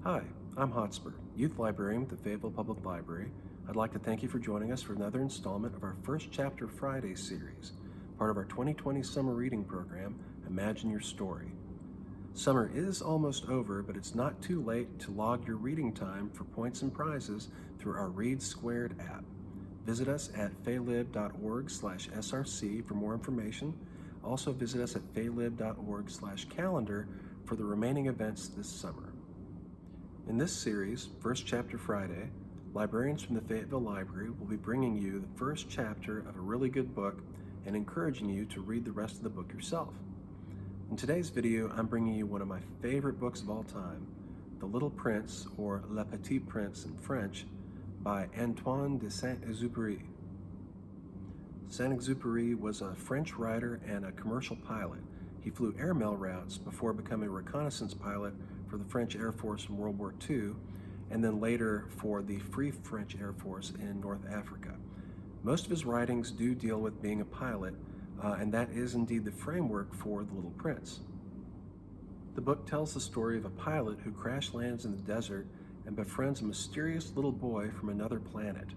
Hi, I'm Hotspur, Youth Librarian with the Fayetteville Public Library. I'd like to thank you for joining us for another installment of our First Chapter Friday series, part of our 2020 summer reading program, Imagine Your Story. Summer is almost over, but it's not too late to log your reading time for points and prizes through our Read Squared app. Visit us at faylib.org/src for more information. Also visit us at faylib.org/calendar for the remaining events this summer. In this series, First Chapter Friday, librarians from the Fayetteville Library will be bringing you the first chapter of a really good book and encouraging you to read the rest of the book yourself. In today's video, I'm bringing you one of my favorite books of all time, The Little Prince, or Le Petit Prince in French, by Antoine de Saint-Exupéry. Saint-Exupéry was a French writer and a commercial pilot. He flew airmail routes before becoming a reconnaissance pilot for the French Air Force in World War II, and then later for the Free French Air Force in North Africa. Most of his writings do deal with being a pilot, and that is indeed the framework for The Little Prince. The book tells the story of a pilot who crash lands in the desert and befriends a mysterious little boy from another planet.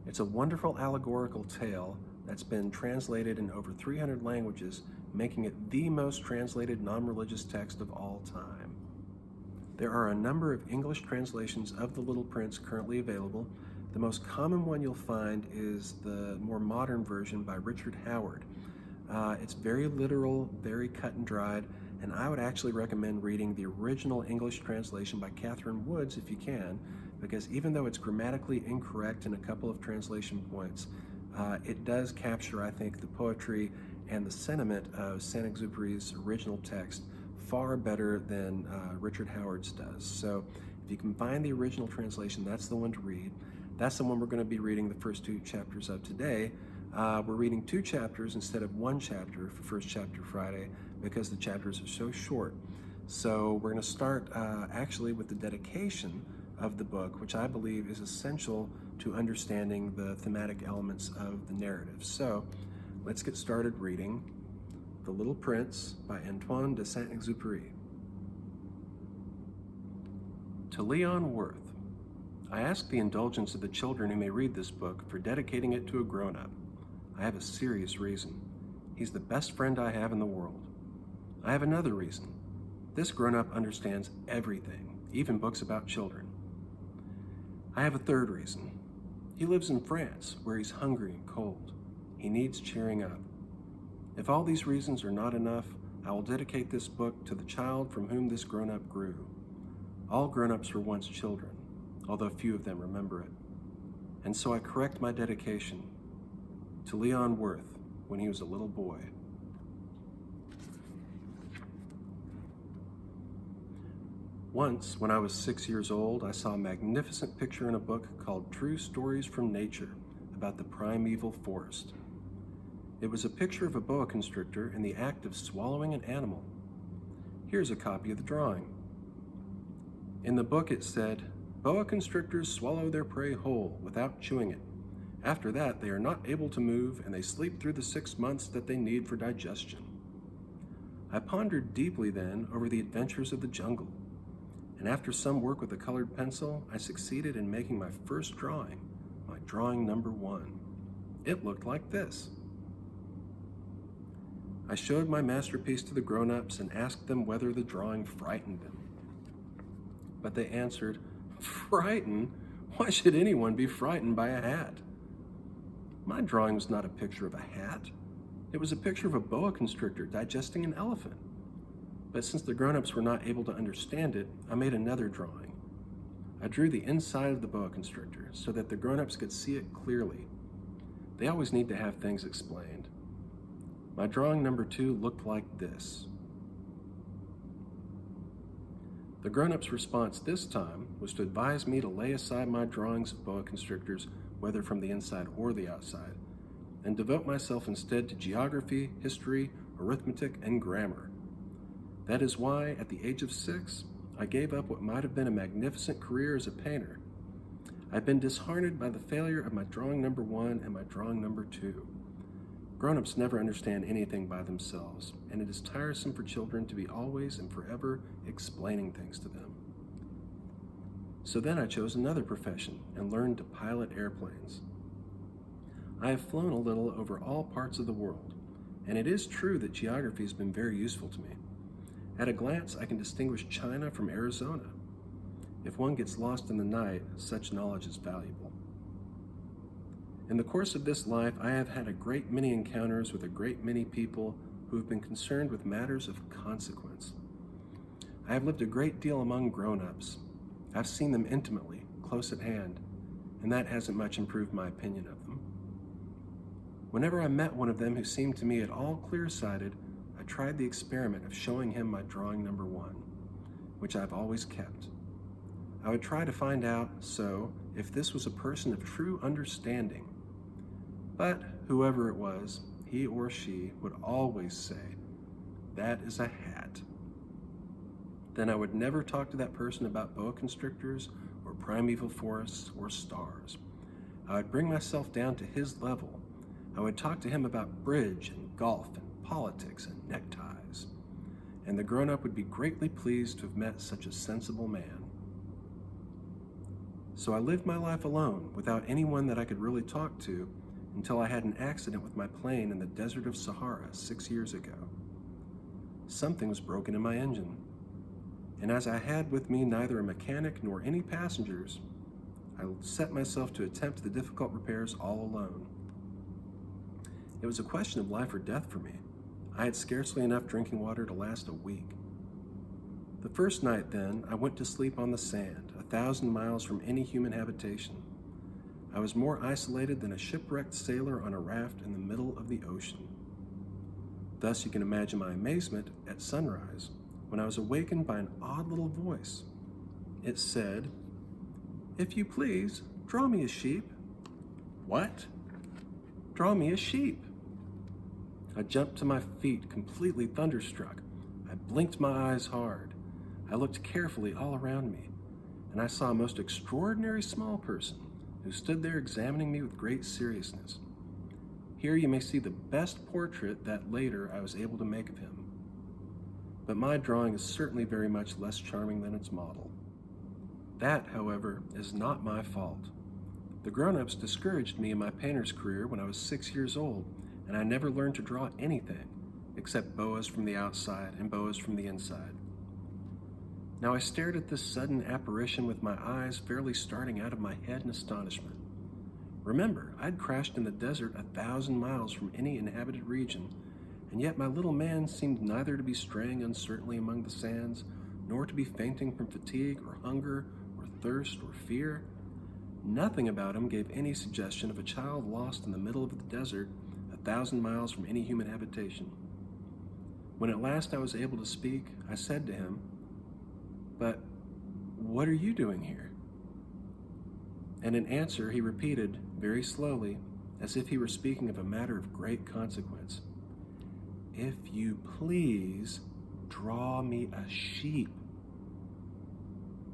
It's a wonderful allegorical tale that's been translated in over 300 languages, making it the most translated non-religious text of all time. There are a number of English translations of The Little Prince currently available. The most common one you'll find is the more modern version by Richard Howard. It's very literal, very cut and dried, and I would actually recommend reading the original English translation by Catherine Woods if you can, because even though it's grammatically incorrect in a couple of translation points, it does capture, I think, the poetry and the sentiment of Saint-Exupéry's original text far better than Richard Howard's does. So if you can find the original translation, that's the one to read. That's the one we're going to be reading the first two chapters of today. We're reading two chapters instead of one chapter for First Chapter Friday because the chapters are so short. So we're going to start actually with the dedication of the book, which I believe is essential to understanding the thematic elements of the narrative. So let's get started reading The Little Prince by Antoine de Saint-Exupéry. To Leon Worth, I ask the indulgence of the children who may read this book for dedicating it to a grown-up. I have a serious reason. He's the best friend I have in the world. I have another reason. This grown-up understands everything, even books about children. I have a third reason. He lives in France, where he's hungry and cold. He needs cheering up. If all these reasons are not enough, I will dedicate this book to the child from whom this grown-up grew. All grown-ups were once children, although few of them remember it. And so I correct my dedication to Leon Worth when he was a little boy. Once, when I was 6 years old, I saw a magnificent picture in a book called True Stories from Nature about the primeval forest. It was a picture of a boa constrictor in the act of swallowing an animal. Here's a copy of the drawing. In the book it said, "Boa constrictors swallow their prey whole without chewing it. After that, they are not able to move and they sleep through the 6 months that they need for digestion." I pondered deeply then over the adventures of the jungle, and after some work with a colored pencil, I succeeded in making my first drawing, my drawing number 1. It looked like this. I showed my masterpiece to the grown-ups and asked them whether the drawing frightened them. But they answered, "Frightened? Why should anyone be frightened by a hat?" My drawing was not a picture of a hat. It was a picture of a boa constrictor digesting an elephant. But since the grown-ups were not able to understand it, I made another drawing. I drew the inside of the boa constrictor so that the grown-ups could see it clearly. They always need to have things explained. My drawing number 2 looked like this. The grown-ups' response this time was to advise me to lay aside my drawings of boa constrictors, whether from the inside or the outside, and devote myself instead to geography, history, arithmetic, and grammar. That is why, at the age of 6, I gave up what might have been a magnificent career as a painter. I've been disheartened by the failure of my drawing number 1 and my drawing number 2. Grown-ups never understand anything by themselves, and it is tiresome for children to be always and forever explaining things to them. So then I chose another profession and learned to pilot airplanes. I have flown a little over all parts of the world, and it is true that geography has been very useful to me. At a glance, I can distinguish China from Arizona. If one gets lost in the night, such knowledge is valuable. In the course of this life, I have had a great many encounters with a great many people who have been concerned with matters of consequence. I have lived a great deal among grown-ups. I've seen them intimately, close at hand, and that hasn't much improved my opinion of them. Whenever I met one of them who seemed to me at all clear-sighted, I tried the experiment of showing him my drawing number 1, which I've always kept. I would try to find out, so, if this was a person of true understanding. But whoever it was, he or she would always say, "That is a hat." Then I would never talk to that person about boa constrictors or primeval forests or stars. I would bring myself down to his level. I would talk to him about bridge and golf and politics and neckties. And the grown-up would be greatly pleased to have met such a sensible man. So I lived my life alone, without anyone that I could really talk to, until I had an accident with my plane in the desert of Sahara 6 years ago. Something was broken in my engine, and as I had with me neither a mechanic nor any passengers, I set myself to attempt the difficult repairs all alone. It was a question of life or death for me. I had scarcely enough drinking water to last a week. The first night, then, I went to sleep on the sand, 1,000 miles from any human habitation. I was more isolated than a shipwrecked sailor on a raft in the middle of the ocean. Thus you can imagine my amazement at sunrise when I was awakened by an odd little voice. It said, "If you please, draw me a sheep." What? Draw me a sheep. I jumped to my feet, completely thunderstruck. I blinked my eyes hard. I looked carefully all around me, and I saw a most extraordinary small person who stood there examining me with great seriousness. Here you may see the best portrait that later I was able to make of him. But my drawing is certainly very much less charming than its model. That, however, is not my fault. The grown-ups discouraged me in my painter's career when I was 6 years old, and I never learned to draw anything except boas from the outside and boas from the inside. Now I stared at this sudden apparition with my eyes fairly starting out of my head in astonishment. Remember, I'd crashed in the desert 1,000 miles from any inhabited region, and yet my little man seemed neither to be straying uncertainly among the sands, nor to be fainting from fatigue or hunger or thirst or fear. Nothing about him gave any suggestion of a child lost in the middle of the desert 1,000 miles from any human habitation. When at last I was able to speak, I said to him, "But what are you doing here?" And in answer he repeated, very slowly, as if he were speaking of a matter of great consequence, "If you please, draw me a sheep."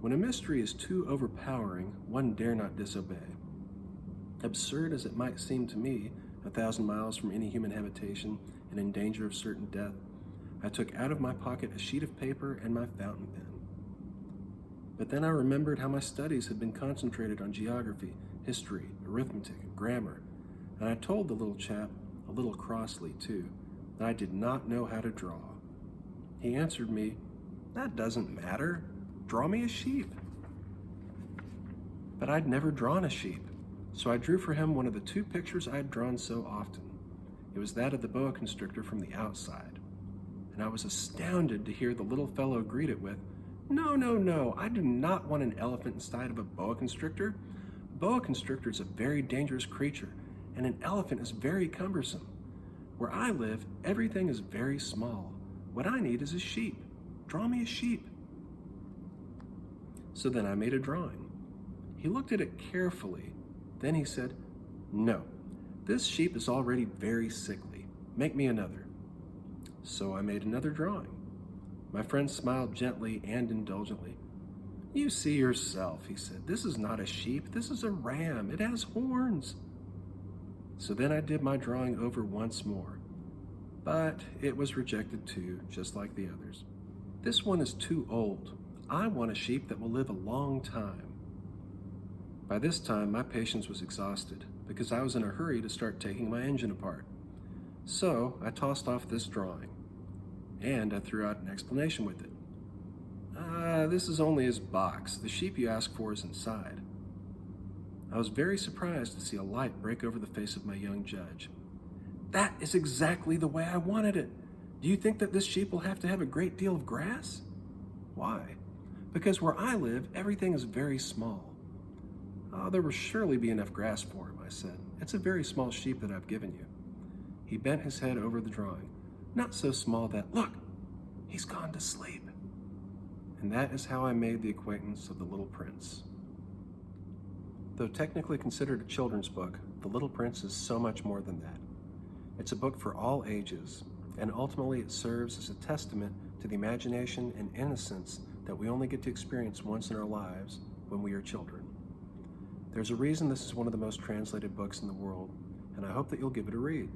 When a mystery is too overpowering, one dare not disobey. Absurd as it might seem to me, 1,000 miles from any human habitation and in danger of certain death, I took out of my pocket a sheet of paper and my fountain pen. But then I remembered how my studies had been concentrated on geography, history, arithmetic, and grammar, and I told the little chap, a little crossly too, that I did not know how to draw. He answered me, "That doesn't matter. Draw me a sheep." But I'd never drawn a sheep, so I drew for him one of the 2 pictures I had drawn so often. It was that of the boa constrictor from the outside, and I was astounded to hear the little fellow greet it with, No, I do not want an elephant inside of a boa constrictor. A boa constrictor is a very dangerous creature, and an elephant is very cumbersome. Where I live, everything is very small. What I need is a sheep. Draw me a sheep." So then I made a drawing. He looked at it carefully. Then he said, "No, this sheep is already very sickly. Make me another." So I made another drawing. My friend smiled gently and indulgently. "You see yourself," he said. "This is not a sheep. This is a ram. It has horns." So then I did my drawing over once more. But it was rejected too, just like the others. "This one is too old. I want a sheep that will live a long time." By this time, my patience was exhausted because I was in a hurry to start taking my engine apart. So I tossed off this drawing, and I threw out an explanation with it. This is only his box. The sheep you asked for is inside. I was very surprised to see a light break over the face of my young judge. That is exactly the way I wanted it. Do you think that this sheep will have to have a great deal of grass? Why? Because where I live, everything is very small. Oh, there will surely be enough grass for him, I said. It's a very small sheep that I've given you. He bent his head over the drawing. Not so small that, look, he's gone to sleep. And that is how I made the acquaintance of The Little Prince. Though technically considered a children's book, The Little Prince is so much more than that. It's a book for all ages, and ultimately it serves as a testament to the imagination and innocence that we only get to experience once in our lives when we are children. There's a reason this is one of the most translated books in the world, and I hope that you'll give it a read.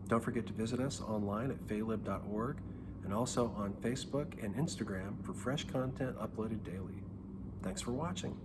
Don't forget to visit us online at faylib.org and also on Facebook and Instagram for fresh content uploaded daily. Thanks for watching.